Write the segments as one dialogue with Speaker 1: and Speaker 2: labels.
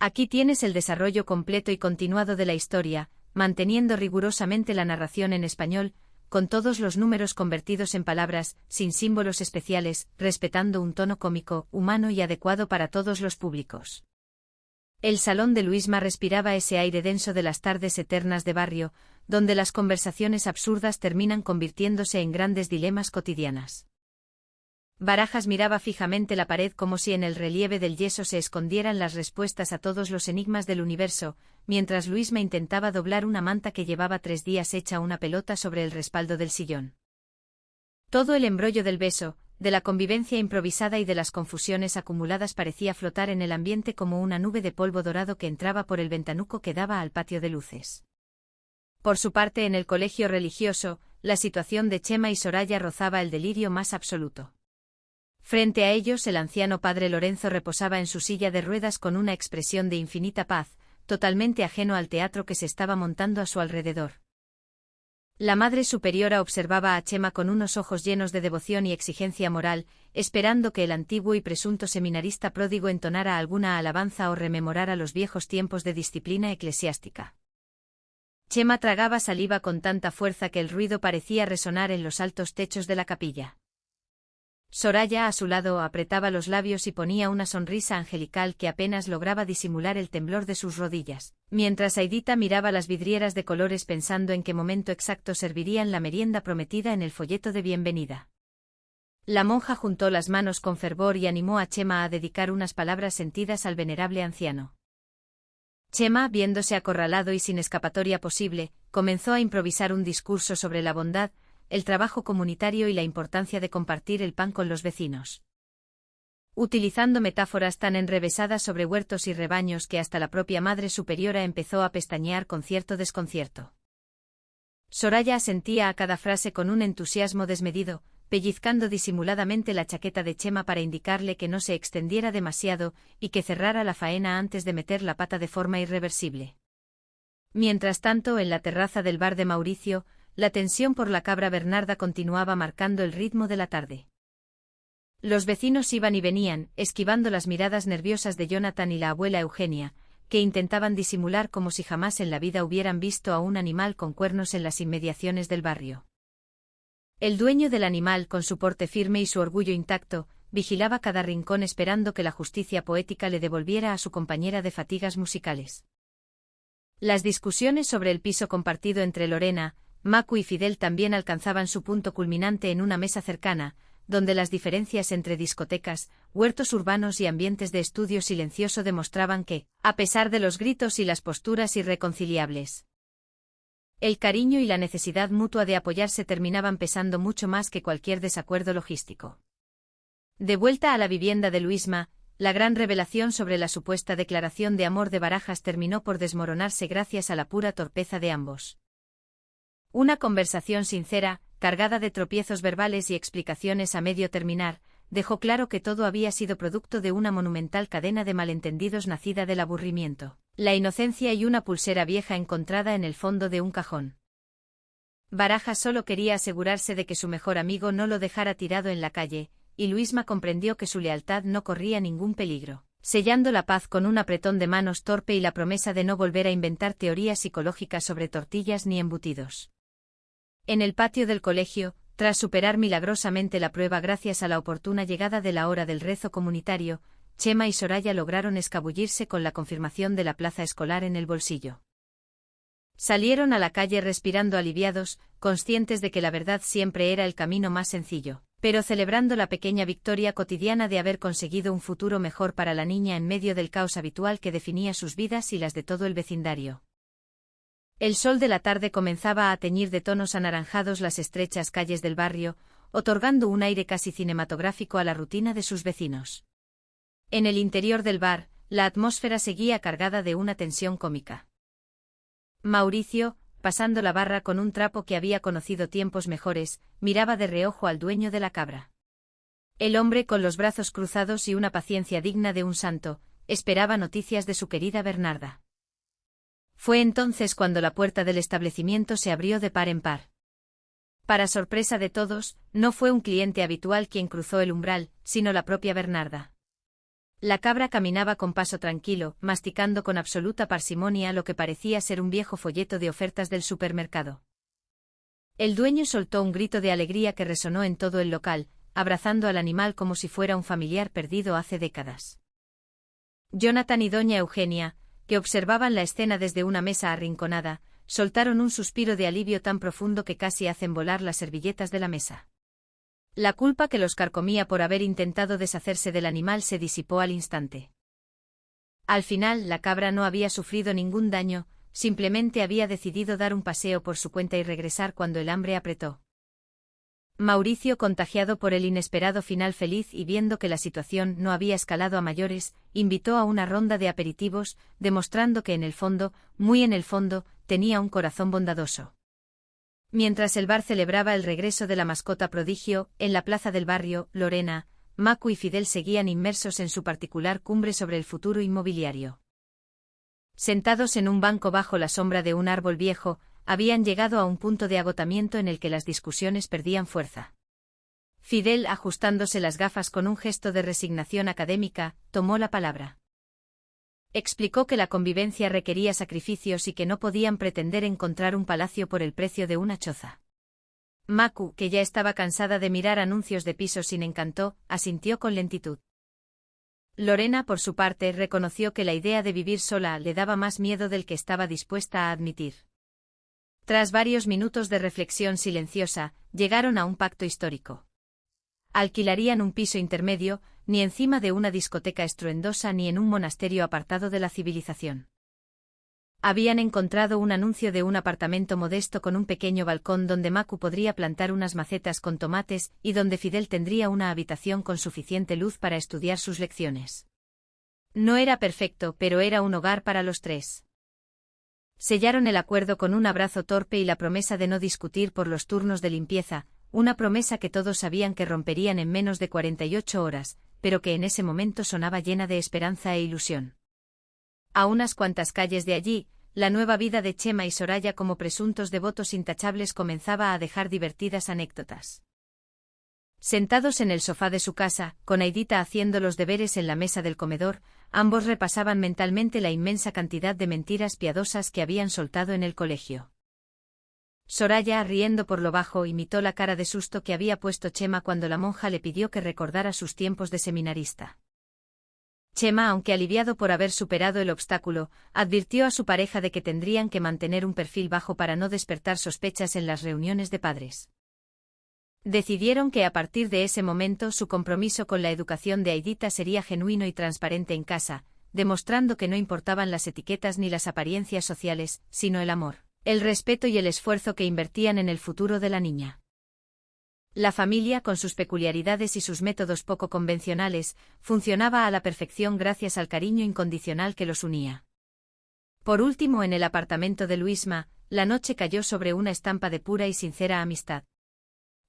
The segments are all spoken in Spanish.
Speaker 1: Aquí tienes el desarrollo completo y continuado de la historia, manteniendo rigurosamente la narración en español, con todos los números convertidos en palabras, sin símbolos especiales, respetando un tono cómico, humano y adecuado para todos los públicos. El salón de Luisma respiraba ese aire denso de las tardes eternas de barrio, donde las conversaciones absurdas terminan convirtiéndose en grandes dilemas cotidianas. Barajas miraba fijamente la pared como si en el relieve del yeso se escondieran las respuestas a todos los enigmas del universo, mientras Luisma intentaba doblar una manta que llevaba 3 días hecha una pelota sobre el respaldo del sillón. Todo el embrollo del beso, de la convivencia improvisada y de las confusiones acumuladas parecía flotar en el ambiente como una nube de polvo dorado que entraba por el ventanuco que daba al patio de luces. Por su parte, en el colegio religioso, la situación de Chema y Soraya rozaba el delirio más absoluto. Frente a ellos, el anciano padre Lorenzo reposaba en su silla de ruedas con una expresión de infinita paz, totalmente ajeno al teatro que se estaba montando a su alrededor. La madre superiora observaba a Chema con unos ojos llenos de devoción y exigencia moral, esperando que el antiguo y presunto seminarista pródigo entonara alguna alabanza o rememorara los viejos tiempos de disciplina eclesiástica. Chema tragaba saliva con tanta fuerza que el ruido parecía resonar en los altos techos de la capilla. Soraya, a su lado, apretaba los labios y ponía una sonrisa angelical que apenas lograba disimular el temblor de sus rodillas, mientras Aidita miraba las vidrieras de colores pensando en qué momento exacto servirían la merienda prometida en el folleto de bienvenida. La monja juntó las manos con fervor y animó a Chema a dedicar unas palabras sentidas al venerable anciano. Chema, viéndose acorralado y sin escapatoria posible, comenzó a improvisar un discurso sobre la bondad, el trabajo comunitario y la importancia de compartir el pan con los vecinos. Utilizando metáforas tan enrevesadas sobre huertos y rebaños que hasta la propia madre superiora empezó a pestañear con cierto desconcierto. Soraya asentía a cada frase con un entusiasmo desmedido, pellizcando disimuladamente la chaqueta de Chema para indicarle que no se extendiera demasiado y que cerrara la faena antes de meter la pata de forma irreversible. Mientras tanto, en la terraza del bar de Mauricio, la tensión por la cabra Bernarda continuaba marcando el ritmo de la tarde. Los vecinos iban y venían, esquivando las miradas nerviosas de Jonathan y la abuela Eugenia, que intentaban disimular como si jamás en la vida hubieran visto a un animal con cuernos en las inmediaciones del barrio. El dueño del animal, con su porte firme y su orgullo intacto, vigilaba cada rincón esperando que la justicia poética le devolviera a su compañera de fatigas musicales. Las discusiones sobre el piso compartido entre Lorena, Macu y Fidel también alcanzaban su punto culminante en una mesa cercana, donde las diferencias entre discotecas, huertos urbanos y ambientes de estudio silencioso demostraban que, a pesar de los gritos y las posturas irreconciliables, el cariño y la necesidad mutua de apoyarse terminaban pesando mucho más que cualquier desacuerdo logístico. De vuelta a la vivienda de Luisma, la gran revelación sobre la supuesta declaración de amor de Barajas terminó por desmoronarse gracias a la pura torpeza de ambos. Una conversación sincera, cargada de tropiezos verbales y explicaciones a medio terminar, dejó claro que todo había sido producto de una monumental cadena de malentendidos nacida del aburrimiento, la inocencia y una pulsera vieja encontrada en el fondo de un cajón. Barajas solo quería asegurarse de que su mejor amigo no lo dejara tirado en la calle, y Luisma comprendió que su lealtad no corría ningún peligro, sellando la paz con un apretón de manos torpe y la promesa de no volver a inventar teorías psicológicas sobre tortillas ni embutidos. En el patio del colegio, tras superar milagrosamente la prueba gracias a la oportuna llegada de la hora del rezo comunitario, Chema y Soraya lograron escabullirse con la confirmación de la plaza escolar en el bolsillo. Salieron a la calle respirando aliviados, conscientes de que la verdad siempre era el camino más sencillo, pero celebrando la pequeña victoria cotidiana de haber conseguido un futuro mejor para la niña en medio del caos habitual que definía sus vidas y las de todo el vecindario. El sol de la tarde comenzaba a teñir de tonos anaranjados las estrechas calles del barrio, otorgando un aire casi cinematográfico a la rutina de sus vecinos. En el interior del bar, la atmósfera seguía cargada de una tensión cómica. Mauricio, pasando la barra con un trapo que había conocido tiempos mejores, miraba de reojo al dueño de la cabra. El hombre, con los brazos cruzados y una paciencia digna de un santo, esperaba noticias de su querida Bernarda. Fue entonces cuando la puerta del establecimiento se abrió de par en par. Para sorpresa de todos, no fue un cliente habitual quien cruzó el umbral, sino la propia Bernarda. La cabra caminaba con paso tranquilo, masticando con absoluta parsimonia lo que parecía ser un viejo folleto de ofertas del supermercado. El dueño soltó un grito de alegría que resonó en todo el local, abrazando al animal como si fuera un familiar perdido hace décadas. Jonathan y doña Eugenia, que observaban la escena desde una mesa arrinconada, soltaron un suspiro de alivio tan profundo que casi hacen volar las servilletas de la mesa. La culpa que los carcomía por haber intentado deshacerse del animal se disipó al instante. Al final, la cabra no había sufrido ningún daño, simplemente había decidido dar un paseo por su cuenta y regresar cuando el hambre apretó. Mauricio, contagiado por el inesperado final feliz y viendo que la situación no había escalado a mayores, invitó a una ronda de aperitivos, demostrando que en el fondo, muy en el fondo, tenía un corazón bondadoso. Mientras el bar celebraba el regreso de la mascota prodigio, en la plaza del barrio, Lorena, Macu y Fidel seguían inmersos en su particular cumbre sobre el futuro inmobiliario. Sentados en un banco bajo la sombra de un árbol viejo, habían llegado a un punto de agotamiento en el que las discusiones perdían fuerza. Fidel, ajustándose las gafas con un gesto de resignación académica, tomó la palabra. Explicó que la convivencia requería sacrificios y que no podían pretender encontrar un palacio por el precio de una choza. Macu, que ya estaba cansada de mirar anuncios de pisos sin encanto, asintió con lentitud. Lorena, por su parte, reconoció que la idea de vivir sola le daba más miedo del que estaba dispuesta a admitir. Tras varios minutos de reflexión silenciosa, llegaron a un pacto histórico. Alquilarían un piso intermedio, ni encima de una discoteca estruendosa ni en un monasterio apartado de la civilización. Habían encontrado un anuncio de un apartamento modesto con un pequeño balcón donde Macu podría plantar unas macetas con tomates y donde Fidel tendría una habitación con suficiente luz para estudiar sus lecciones. No era perfecto, pero era un hogar para los tres. Sellaron el acuerdo con un abrazo torpe y la promesa de no discutir por los turnos de limpieza, una promesa que todos sabían que romperían en menos de 48 horas, pero que en ese momento sonaba llena de esperanza e ilusión. A unas cuantas calles de allí, la nueva vida de Chema y Soraya como presuntos devotos intachables comenzaba a dejar divertidas anécdotas. Sentados en el sofá de su casa, con Aidita haciendo los deberes en la mesa del comedor, ambos repasaban mentalmente la inmensa cantidad de mentiras piadosas que habían soltado en el colegio. Soraya, riendo por lo bajo, imitó la cara de susto que había puesto Chema cuando la monja le pidió que recordara sus tiempos de seminarista. Chema, aunque aliviado por haber superado el obstáculo, advirtió a su pareja de que tendrían que mantener un perfil bajo para no despertar sospechas en las reuniones de padres. Decidieron que a partir de ese momento su compromiso con la educación de Aidita sería genuino y transparente en casa, demostrando que no importaban las etiquetas ni las apariencias sociales, sino el amor, el respeto y el esfuerzo que invertían en el futuro de la niña. La familia, con sus peculiaridades y sus métodos poco convencionales, funcionaba a la perfección gracias al cariño incondicional que los unía. Por último, en el apartamento de Luisma, la noche cayó sobre una estampa de pura y sincera amistad.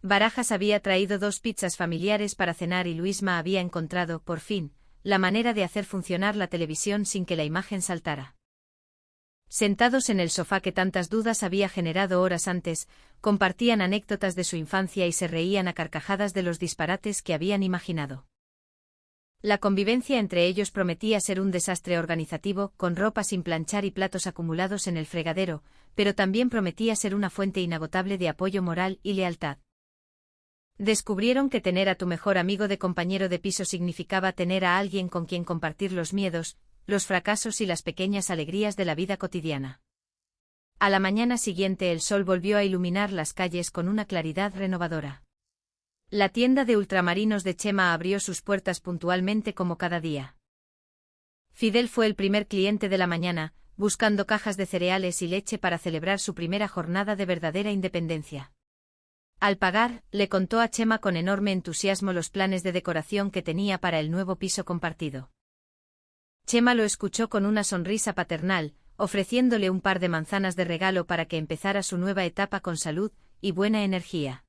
Speaker 1: Barajas había traído 2 pizzas familiares para cenar y Luisma había encontrado, por fin, la manera de hacer funcionar la televisión sin que la imagen saltara. Sentados en el sofá que tantas dudas había generado horas antes, compartían anécdotas de su infancia y se reían a carcajadas de los disparates que habían imaginado. La convivencia entre ellos prometía ser un desastre organizativo, con ropa sin planchar y platos acumulados en el fregadero, pero también prometía ser una fuente inagotable de apoyo moral y lealtad. Descubrieron que tener a tu mejor amigo de compañero de piso significaba tener a alguien con quien compartir los miedos, los fracasos y las pequeñas alegrías de la vida cotidiana. A la mañana siguiente el sol volvió a iluminar las calles con una claridad renovadora. La tienda de ultramarinos de Chema abrió sus puertas puntualmente como cada día. Fidel fue el primer cliente de la mañana, buscando cajas de cereales y leche para celebrar su primera jornada de verdadera independencia. Al pagar, le contó a Chema con enorme entusiasmo los planes de decoración que tenía para el nuevo piso compartido. Chema lo escuchó con una sonrisa paternal, ofreciéndole un par de manzanas de regalo para que empezara su nueva etapa con salud y buena energía.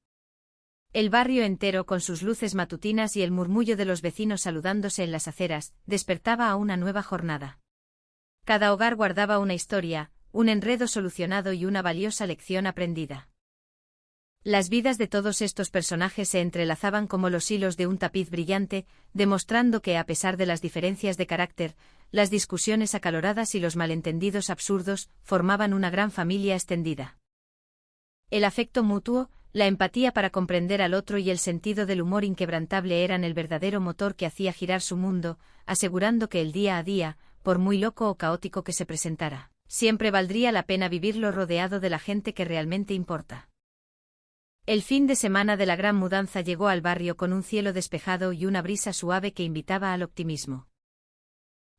Speaker 1: El barrio entero, con sus luces matutinas y el murmullo de los vecinos saludándose en las aceras, despertaba a una nueva jornada. Cada hogar guardaba una historia, un enredo solucionado y una valiosa lección aprendida. Las vidas de todos estos personajes se entrelazaban como los hilos de un tapiz brillante, demostrando que, a pesar de las diferencias de carácter, las discusiones acaloradas y los malentendidos absurdos, formaban una gran familia extendida. El afecto mutuo, la empatía para comprender al otro y el sentido del humor inquebrantable eran el verdadero motor que hacía girar su mundo, asegurando que el día a día, por muy loco o caótico que se presentara, siempre valdría la pena vivirlo rodeado de la gente que realmente importa. El fin de semana de la gran mudanza llegó al barrio con un cielo despejado y una brisa suave que invitaba al optimismo.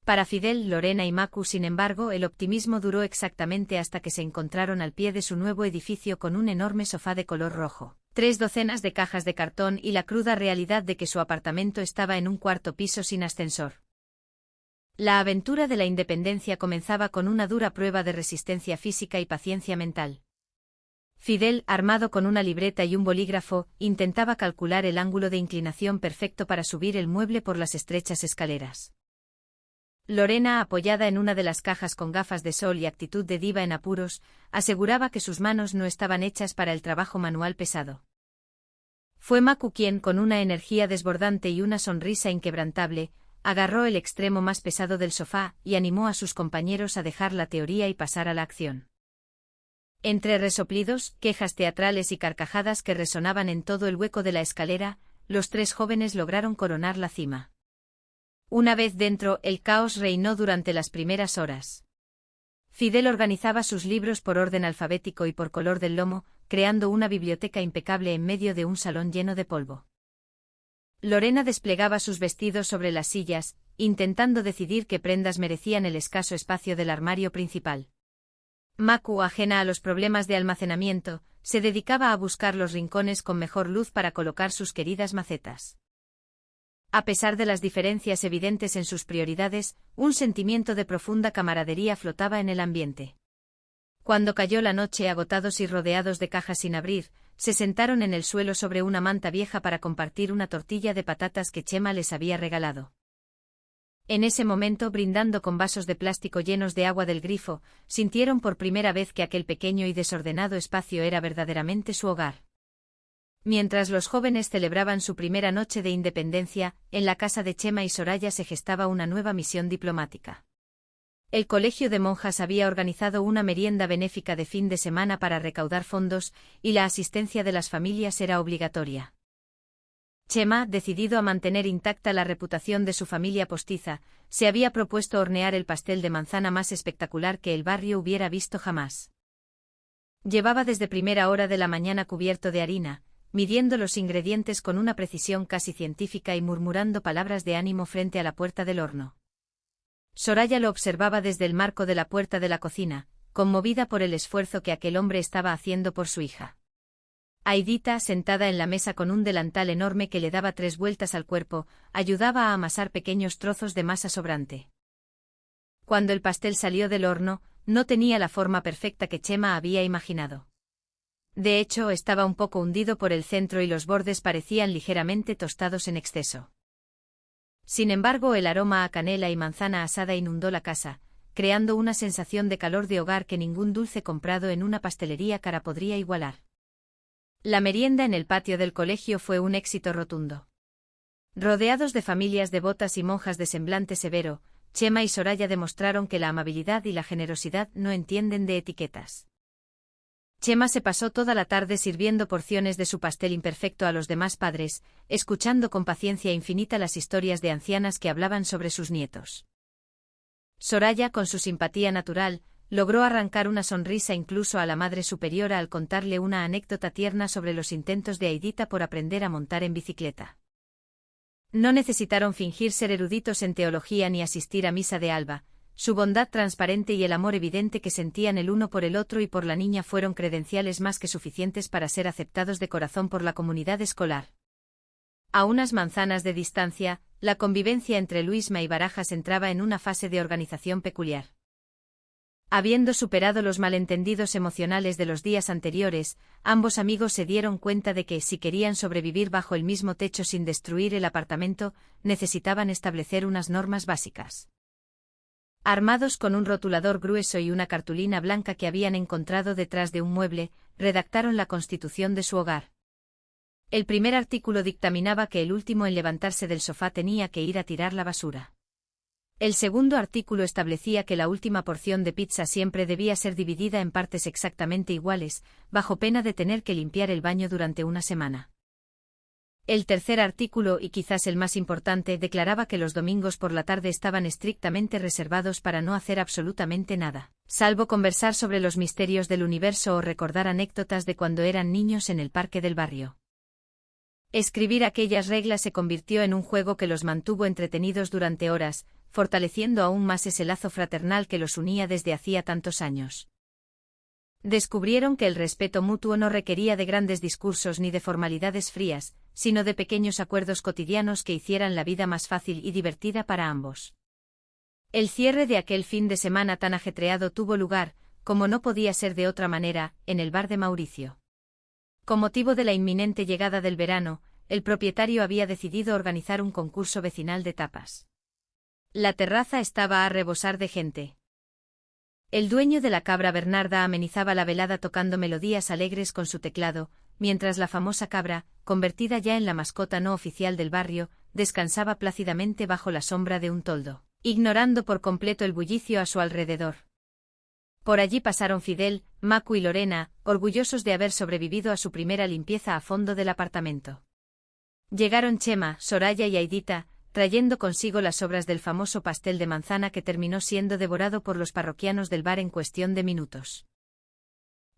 Speaker 1: Para Fidel, Lorena y Macu, sin embargo, el optimismo duró exactamente hasta que se encontraron al pie de su nuevo edificio con un enorme sofá de color rojo, 3 docenas de cajas de cartón y la cruda realidad de que su apartamento estaba en un cuarto piso sin ascensor. La aventura de la independencia comenzaba con una dura prueba de resistencia física y paciencia mental. Fidel, armado con una libreta y un bolígrafo, intentaba calcular el ángulo de inclinación perfecto para subir el mueble por las estrechas escaleras. Lorena, apoyada en una de las cajas con gafas de sol y actitud de diva en apuros, aseguraba que sus manos no estaban hechas para el trabajo manual pesado. Fue Macu quien, con una energía desbordante y una sonrisa inquebrantable, agarró el extremo más pesado del sofá y animó a sus compañeros a dejar la teoría y pasar a la acción. Entre resoplidos, quejas teatrales y carcajadas que resonaban en todo el hueco de la escalera, los 3 jóvenes lograron coronar la cima. Una vez dentro, el caos reinó durante las primeras horas. Fidel organizaba sus libros por orden alfabético y por color del lomo, creando una biblioteca impecable en medio de un salón lleno de polvo. Lorena desplegaba sus vestidos sobre las sillas, intentando decidir qué prendas merecían el escaso espacio del armario principal. Macu, ajena a los problemas de almacenamiento, se dedicaba a buscar los rincones con mejor luz para colocar sus queridas macetas. A pesar de las diferencias evidentes en sus prioridades, un sentimiento de profunda camaradería flotaba en el ambiente. Cuando cayó la noche, agotados y rodeados de cajas sin abrir, se sentaron en el suelo sobre una manta vieja para compartir una tortilla de patatas que Chema les había regalado. En ese momento, brindando con vasos de plástico llenos de agua del grifo, sintieron por primera vez que aquel pequeño y desordenado espacio era verdaderamente su hogar. Mientras los jóvenes celebraban su primera noche de independencia, en la casa de Chema y Soraya se gestaba una nueva misión diplomática. El colegio de monjas había organizado una merienda benéfica de fin de semana para recaudar fondos, y la asistencia de las familias era obligatoria. Chema, decidido a mantener intacta la reputación de su familia postiza, se había propuesto hornear el pastel de manzana más espectacular que el barrio hubiera visto jamás. Llevaba desde primera hora de la mañana cubierto de harina, midiendo los ingredientes con una precisión casi científica y murmurando palabras de ánimo frente a la puerta del horno. Soraya lo observaba desde el marco de la puerta de la cocina, conmovida por el esfuerzo que aquel hombre estaba haciendo por su hija. Aidita, sentada en la mesa con un delantal enorme que le daba 3 vueltas al cuerpo, ayudaba a amasar pequeños trozos de masa sobrante. Cuando el pastel salió del horno, no tenía la forma perfecta que Chema había imaginado. De hecho, estaba un poco hundido por el centro y los bordes parecían ligeramente tostados en exceso. Sin embargo, el aroma a canela y manzana asada inundó la casa, creando una sensación de calor de hogar que ningún dulce comprado en una pastelería cara podría igualar. La merienda en el patio del colegio fue un éxito rotundo. Rodeados de familias devotas y monjas de semblante severo, Chema y Soraya demostraron que la amabilidad y la generosidad no entienden de etiquetas. Chema se pasó toda la tarde sirviendo porciones de su pastel imperfecto a los demás padres, escuchando con paciencia infinita las historias de ancianas que hablaban sobre sus nietos. Soraya, con su simpatía natural, logró arrancar una sonrisa incluso a la Madre Superiora al contarle una anécdota tierna sobre los intentos de Aidita por aprender a montar en bicicleta. No necesitaron fingir ser eruditos en teología ni asistir a misa de alba. Su bondad transparente y el amor evidente que sentían el uno por el otro y por la niña fueron credenciales más que suficientes para ser aceptados de corazón por la comunidad escolar. A unas manzanas de distancia, la convivencia entre Luisma y Barajas entraba en una fase de organización peculiar. Habiendo superado los malentendidos emocionales de los días anteriores, ambos amigos se dieron cuenta de que, si querían sobrevivir bajo el mismo techo sin destruir el apartamento, necesitaban establecer unas normas básicas. Armados con un rotulador grueso y una cartulina blanca que habían encontrado detrás de un mueble, redactaron la constitución de su hogar. El primer artículo dictaminaba que el último en levantarse del sofá tenía que ir a tirar la basura. El segundo artículo establecía que la última porción de pizza siempre debía ser dividida en partes exactamente iguales, bajo pena de tener que limpiar el baño durante una semana. El tercer artículo, y quizás el más importante, declaraba que los domingos por la tarde estaban estrictamente reservados para no hacer absolutamente nada, salvo conversar sobre los misterios del universo o recordar anécdotas de cuando eran niños en el parque del barrio. Escribir aquellas reglas se convirtió en un juego que los mantuvo entretenidos durante horas, fortaleciendo aún más ese lazo fraternal que los unía desde hacía tantos años. Descubrieron que el respeto mutuo no requería de grandes discursos ni de formalidades frías, sino de pequeños acuerdos cotidianos que hicieran la vida más fácil y divertida para ambos. El cierre de aquel fin de semana tan ajetreado tuvo lugar, como no podía ser de otra manera, en el bar de Mauricio. Con motivo de la inminente llegada del verano, el propietario había decidido organizar un concurso vecinal de tapas. La terraza estaba a rebosar de gente. El dueño de la cabra Bernarda amenizaba la velada tocando melodías alegres con su teclado, mientras la famosa cabra, convertida ya en la mascota no oficial del barrio, descansaba plácidamente bajo la sombra de un toldo, ignorando por completo el bullicio a su alrededor. Por allí pasaron Fidel, Macu y Lorena, orgullosos de haber sobrevivido a su primera limpieza a fondo del apartamento. Llegaron Chema, Soraya y Aidita, trayendo consigo las sobras del famoso pastel de manzana que terminó siendo devorado por los parroquianos del bar en cuestión de minutos.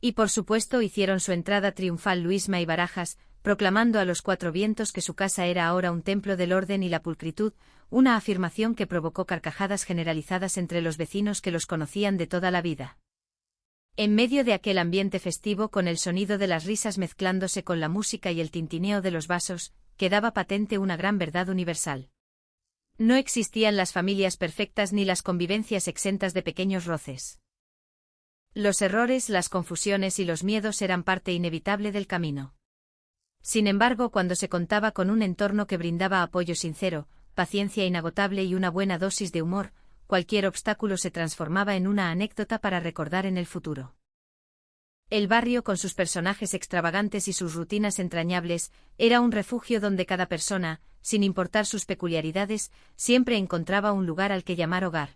Speaker 1: Y por supuesto hicieron su entrada triunfal Luisma y Barajas, proclamando a los cuatro vientos que su casa era ahora un templo del orden y la pulcritud, una afirmación que provocó carcajadas generalizadas entre los vecinos que los conocían de toda la vida. En medio de aquel ambiente festivo, con el sonido de las risas mezclándose con la música y el tintineo de los vasos, quedaba patente una gran verdad universal. No existían las familias perfectas ni las convivencias exentas de pequeños roces. Los errores, las confusiones y los miedos eran parte inevitable del camino. Sin embargo, cuando se contaba con un entorno que brindaba apoyo sincero, paciencia inagotable y una buena dosis de humor, cualquier obstáculo se transformaba en una anécdota para recordar en el futuro. El barrio, con sus personajes extravagantes y sus rutinas entrañables, era un refugio donde cada persona, sin importar sus peculiaridades, siempre encontraba un lugar al que llamar hogar.